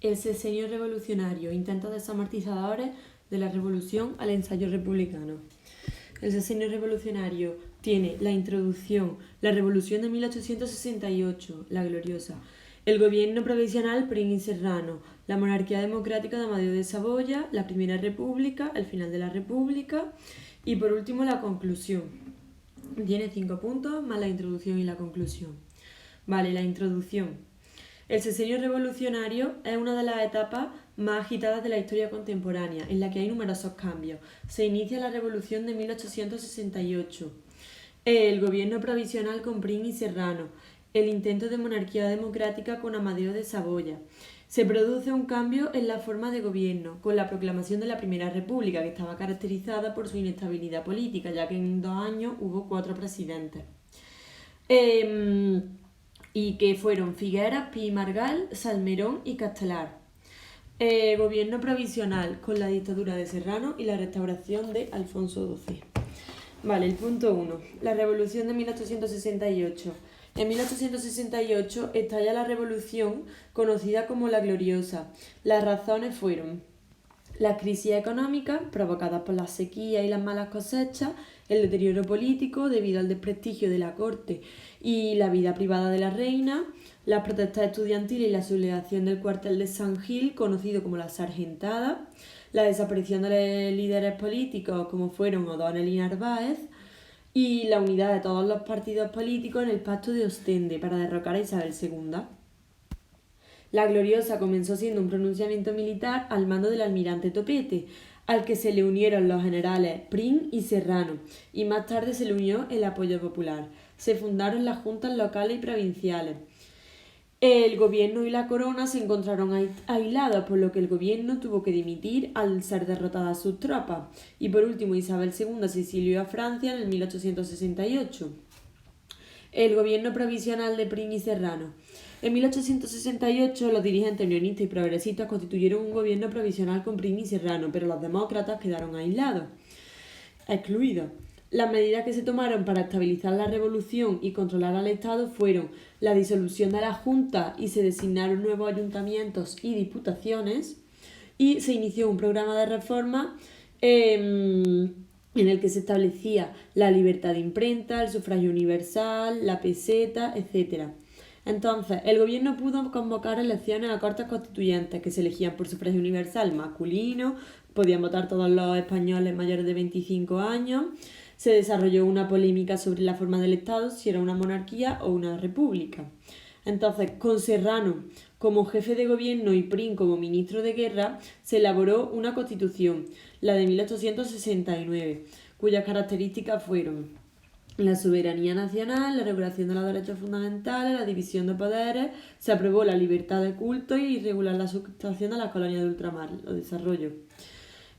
El sexenio revolucionario, intentos desamortizadores de la revolución al ensayo republicano. El sexenio revolucionario tiene la introducción, la revolución de 1868, la gloriosa, el gobierno provisional Prim y Serrano, la monarquía democrática de Amadeo de Saboya, la primera república, el final de la república y por último la conclusión. Tiene 5 puntos más la introducción y la conclusión. Vale, la introducción. El sexenio revolucionario es una de las etapas más agitadas de la historia contemporánea, en la que hay numerosos cambios. Se inicia la revolución de 1868, el gobierno provisional con Prim y Serrano, el intento de monarquía democrática con Amadeo de Saboya. Se produce un cambio en la forma de gobierno, con la proclamación de la Primera República, que estaba caracterizada por su inestabilidad política, ya que en 2 años hubo 4 presidentes. Y que fueron Figueras, Pi y Margall, Salmerón y Castelar. Gobierno provisional con la dictadura de Serrano y la restauración de Alfonso XII. Vale, el punto 1. La revolución de 1868. En 1868 estalla la revolución conocida como la Gloriosa. Las razones fueron las crisis económicas provocadas por la sequía y las malas cosechas, el deterioro político debido al desprestigio de la corte y la vida privada de la reina, las protestas estudiantiles y la sublevación del cuartel de San Gil, conocido como la Sargentada, la desaparición de líderes políticos como fueron O'Donnell y Narváez, y la unidad de todos los partidos políticos en el Pacto de Ostende para derrocar a Isabel II. La Gloriosa comenzó siendo un pronunciamiento militar al mando del almirante Topete, al que se le unieron los generales Prim y Serrano, y más tarde se le unió el apoyo popular. Se fundaron las juntas locales y provinciales. El gobierno y la corona se encontraron aislados, por lo que el gobierno tuvo que dimitir al ser derrotadas sus tropas. Y por último, Isabel II se exilió a Francia en el 1868. El gobierno provisional de Prim y Serrano. En 1868 los dirigentes unionistas y progresistas constituyeron un gobierno provisional con Prim y Serrano, pero los demócratas quedaron aislados, excluidos. Las medidas que se tomaron para estabilizar la revolución y controlar al Estado fueron la disolución de la Junta y se designaron nuevos ayuntamientos y diputaciones, y se inició un programa de reforma en el que se establecía la libertad de imprenta, el sufragio universal, la peseta, etc. Entonces, el gobierno pudo convocar elecciones a cortes constituyentes que se elegían por sufragio universal masculino, podían votar todos los españoles mayores de 25 años. Se desarrolló una polémica sobre la forma del Estado, si era una monarquía o una república. Entonces, con Serrano como jefe de gobierno y Prim como ministro de guerra, se elaboró una constitución, la de 1869, cuyas características fueron la soberanía nacional, la regulación de los derechos fundamentales, la división de poderes, se aprobó la libertad de culto y regular la sustracción de las colonias de ultramar, lo desarrollo.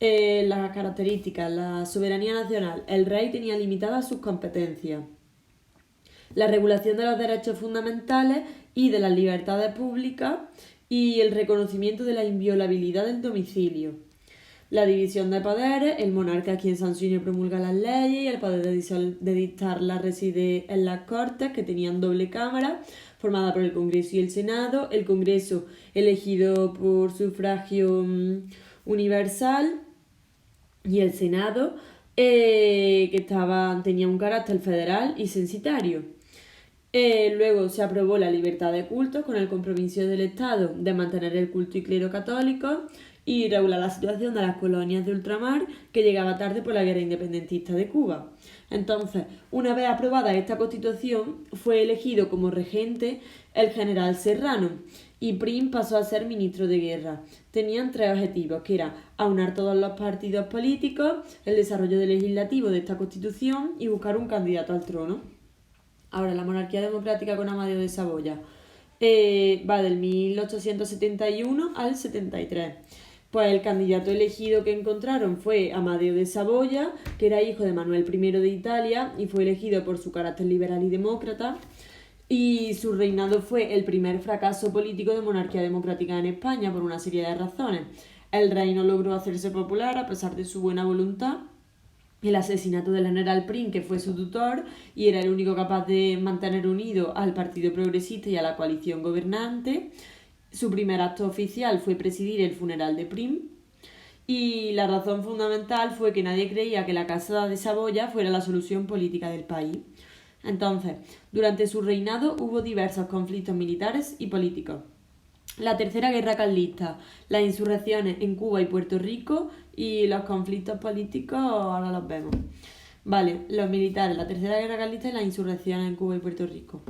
Las características, la soberanía nacional, el rey tenía limitadas sus competencias. La regulación de los derechos fundamentales y de las libertades públicas y el reconocimiento de la inviolabilidad del domicilio. La división de poderes, el monarca quien sanciona y promulga las leyes y el poder de dictarlas reside en las Cortes, que tenían doble cámara formada por el Congreso y el Senado, el Congreso elegido por sufragio universal y el Senado que tenía un carácter federal y censitario. Luego se aprobó la libertad de culto con el compromiso del Estado de mantener el culto y clero católico y regular la situación de las colonias de ultramar, que llegaba tarde por la guerra independentista de Cuba. Entonces, una vez aprobada esta constitución, fue elegido como regente el general Serrano y Prim pasó a ser ministro de guerra. Tenían 3 objetivos, que era aunar todos los partidos políticos, el desarrollo legislativo de esta constitución y buscar un candidato al trono. Ahora, la monarquía democrática con Amadeo de Saboya va del 1871 al 73. Pues el candidato elegido que encontraron fue Amadeo de Saboya, que era hijo de Manuel I de Italia y fue elegido por su carácter liberal y demócrata. Y su reinado fue el primer fracaso político de monarquía democrática en España por una serie de razones. El rey no logró hacerse popular a pesar de su buena voluntad. El asesinato del general Prim, que fue su tutor y era el único capaz de mantener unido al Partido Progresista y a la coalición gobernante. Su primer acto oficial fue presidir el funeral de Prim, y la razón fundamental fue que nadie creía que la Casa de Saboya fuera la solución política del país. Entonces, durante su reinado hubo diversos conflictos militares y políticos. La Tercera Guerra Carlista, las insurrecciones en Cuba y Puerto Rico y los conflictos políticos, ahora los vemos. Vale, los militares, la Tercera Guerra Carlista y las insurrecciones en Cuba y Puerto Rico.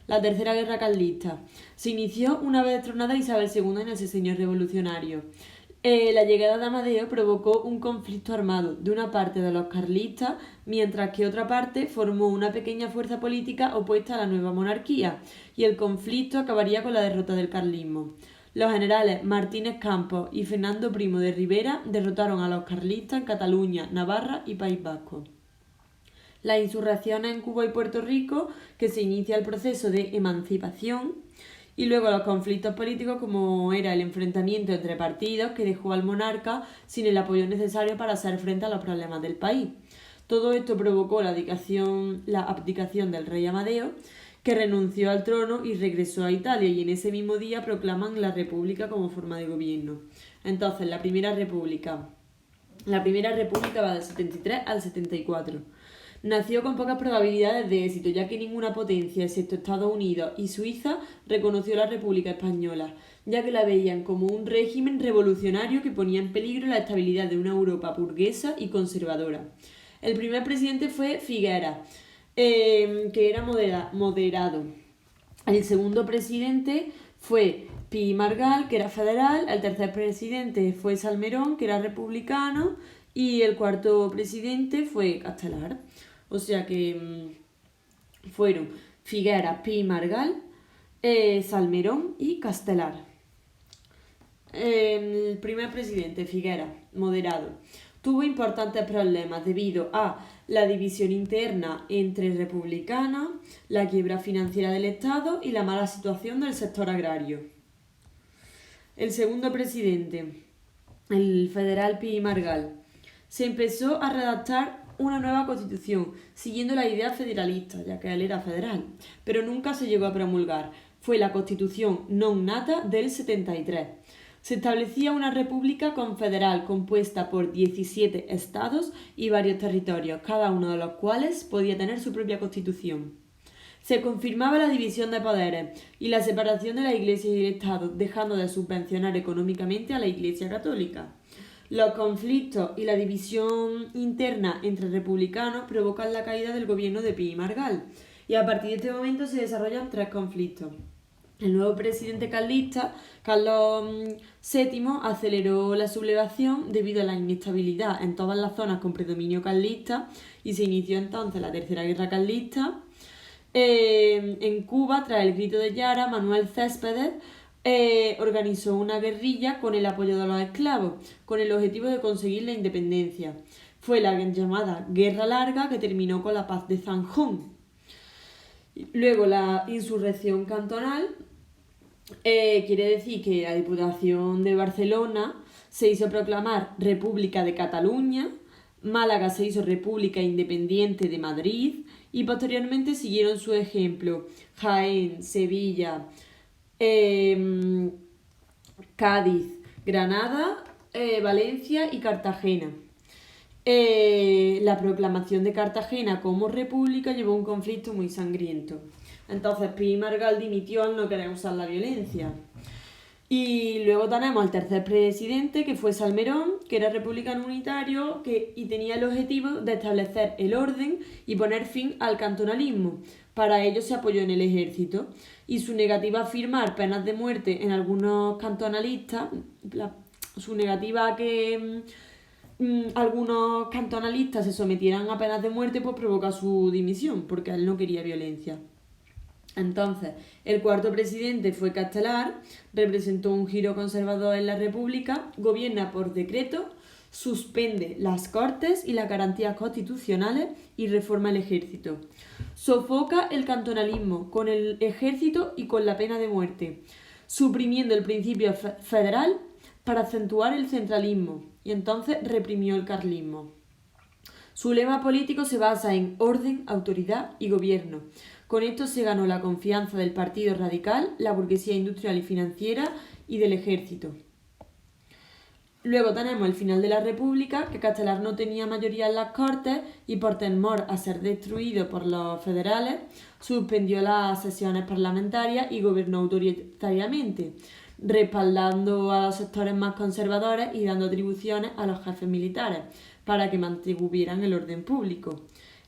La Tercera Guerra Carlista. Se inició una vez destronada Isabel II en el sexenio revolucionario. La llegada de Amadeo provocó un conflicto armado de una parte de los carlistas, mientras que otra parte formó una pequeña fuerza política opuesta a la nueva monarquía, y el conflicto acabaría con la derrota del carlismo. Los generales Martínez Campos y Fernando Primo de Rivera derrotaron a los carlistas en Cataluña, Navarra y País Vasco. Las insurrecciones en Cuba y Puerto Rico, que se inicia el proceso de emancipación, y luego los conflictos políticos, como era el enfrentamiento entre partidos que dejó al monarca sin el apoyo necesario para hacer frente a los problemas del país. Todo esto provocó la abdicación del rey Amadeo, que renunció al trono y regresó a Italia, y en ese mismo día proclaman la República como forma de gobierno. Entonces, la Primera República va del 73 al 74. Nació con pocas probabilidades de éxito, ya que ninguna potencia, excepto Estados Unidos y Suiza, reconoció la República Española, ya que la veían como un régimen revolucionario que ponía en peligro la estabilidad de una Europa burguesa y conservadora. El primer presidente fue Figueras, que era moderado. El segundo presidente fue Pi Margall, que era federal. El tercer presidente fue Salmerón, que era republicano. Y el cuarto presidente fue Castelar. O sea que fueron Figueras, Pi Margall, Salmerón y Castelar. El primer presidente, Figueras, moderado, tuvo importantes problemas debido a la división interna entre republicanos, la quiebra financiera del Estado y la mala situación del sector agrario. El segundo presidente, el federal Pi Margall, se empezó a redactar una nueva constitución, siguiendo la idea federalista, ya que él era federal, pero nunca se llegó a promulgar. Fue la Constitución non nata del 73. Se establecía una república confederal compuesta por 17 estados y varios territorios, cada uno de los cuales podía tener su propia constitución. Se confirmaba la división de poderes y la separación de la Iglesia y el Estado, dejando de subvencionar económicamente a la Iglesia católica. Los conflictos y la división interna entre republicanos provocan la caída del gobierno de Pi Margall, y a partir de este momento se desarrollan tres conflictos. El nuevo presidente carlista, Carlos VII, aceleró la sublevación debido a la inestabilidad en todas las zonas con predominio carlista, y se inició entonces la Tercera Guerra Carlista. En Cuba, tras el grito de Yara, Manuel Céspedes organizó una guerrilla con el apoyo de los esclavos, con el objetivo de conseguir la independencia. Fue la llamada Guerra Larga, que terminó con la Paz de Zanjón. Luego la insurrección cantonal, quiere decir que la Diputación de Barcelona se hizo proclamar República de Cataluña, Málaga se hizo República Independiente de Madrid, y posteriormente siguieron su ejemplo Jaén, Sevilla, Cádiz, Granada, Valencia y Cartagena. La proclamación de Cartagena como república llevó a un conflicto muy sangriento. Entonces Pi Margall dimitió al no querer usar la violencia. Y luego tenemos al tercer presidente, que fue Salmerón, que era republicano unitario y tenía el objetivo de establecer el orden y poner fin al cantonalismo. Para ello se apoyó en el ejército, y su negativa a firmar penas de muerte en algunos cantonalistas, su negativa a que algunos cantonalistas se sometieran a penas de muerte, pues provoca su dimisión, porque él no quería violencia. Entonces, el cuarto presidente fue Castelar, representó un giro conservador en la República, gobierna por decreto, suspende las Cortes y las garantías constitucionales y reforma el ejército. Sofoca el cantonalismo con el ejército y con la pena de muerte, suprimiendo el principio federal para acentuar el centralismo, y entonces reprimió el carlismo. Su lema político se basa en orden, autoridad y gobierno. Con esto se ganó la confianza del Partido Radical, la burguesía industrial y financiera y del ejército. Luego tenemos el final de la República, que Castelar no tenía mayoría en las Cortes y por temor a ser destruido por los federales, suspendió las sesiones parlamentarias y gobernó autoritariamente, respaldando a los sectores más conservadores y dando atribuciones a los jefes militares para que mantuvieran el orden público.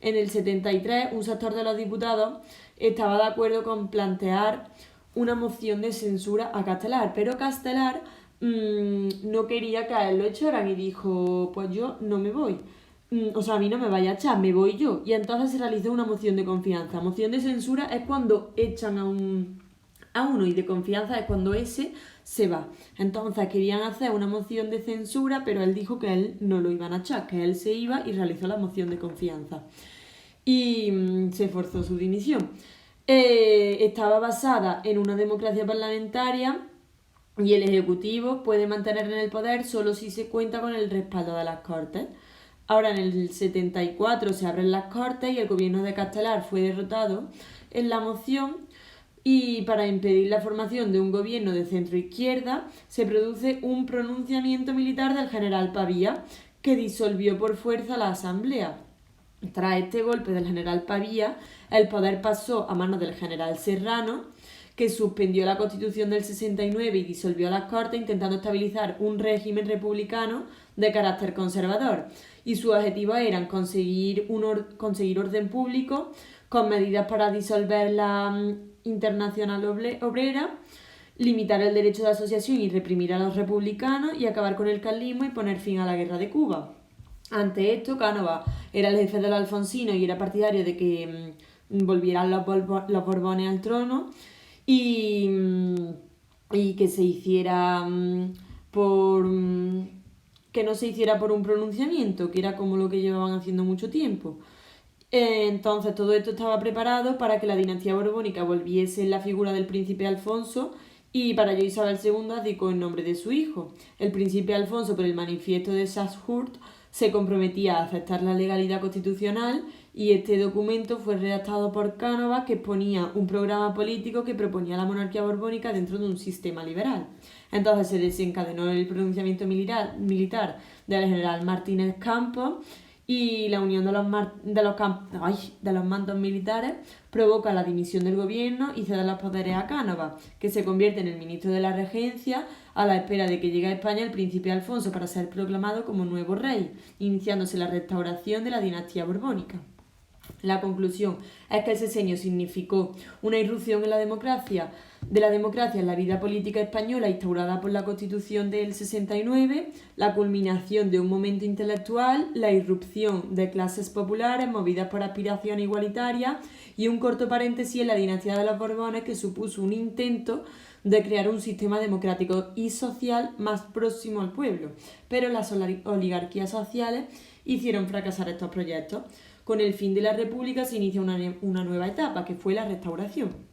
En el 73, un sector de los diputados estaba de acuerdo con plantear una moción de censura a Castelar, pero Castelar no quería que a él lo echaran y dijo, pues yo no me voy. O sea, a mí no me vaya a echar, me voy yo. Y entonces se realizó una moción de confianza. Moción de censura es cuando echan a uno y de confianza es cuando ese se va. Entonces querían hacer una moción de censura, pero él dijo que él no lo iban a echar, que él se iba y realizó la moción de confianza. Y se forzó su dimisión. Estaba basada en una democracia parlamentaria y el Ejecutivo puede mantener en el poder solo si se cuenta con el respaldo de las Cortes. Ahora en el 74 se abren las Cortes y el gobierno de Castelar fue derrotado en la moción y para impedir la formación de un gobierno de centro-izquierda se produce un pronunciamiento militar del general Pavía que disolvió por fuerza la asamblea. Tras este golpe del general Pavía, el poder pasó a manos del general Serrano, que suspendió la Constitución del 69 y disolvió las Cortes intentando estabilizar un régimen republicano de carácter conservador. Y sus objetivos eran conseguir orden público con medidas para disolver la Internacional Obrera, limitar el derecho de asociación y reprimir a los republicanos y acabar con el carlismo y poner fin a la guerra de Cuba. Ante esto, Cánovas era el jefe de los alfonsinos y era partidario de que volvieran los Borbones al trono y que se hiciera que no se hiciera por un pronunciamiento, que era como lo que llevaban haciendo mucho tiempo. Entonces todo esto estaba preparado para que la dinastía borbónica volviese en la figura del príncipe Alfonso y para ello Isabel II abdicó en nombre de su hijo. El príncipe Alfonso, por el manifiesto de Sachs-Hurt, se comprometía a aceptar la legalidad constitucional y este documento fue redactado por Cánovas, que exponía un programa político que proponía la monarquía borbónica dentro de un sistema liberal. Entonces se desencadenó el pronunciamiento militar del general Martínez Campos y la unión de los mandos militares provoca la dimisión del gobierno y cede los poderes a Cánovas, que se convierte en el ministro de la regencia a la espera de que llegue a España el príncipe Alfonso para ser proclamado como nuevo rey, iniciándose la restauración de la dinastía borbónica. La conclusión es que el sexenio significó una irrupción de la democracia en la vida política española instaurada por la Constitución del 69, la culminación de un momento intelectual, la irrupción de clases populares movidas por aspiraciones igualitarias y un corto paréntesis en la dinastía de los Borbones que supuso un intento de crear un sistema democrático y social más próximo al pueblo, pero las oligarquías sociales hicieron fracasar estos proyectos. Con el fin de la República se inicia una nueva etapa, que fue la Restauración.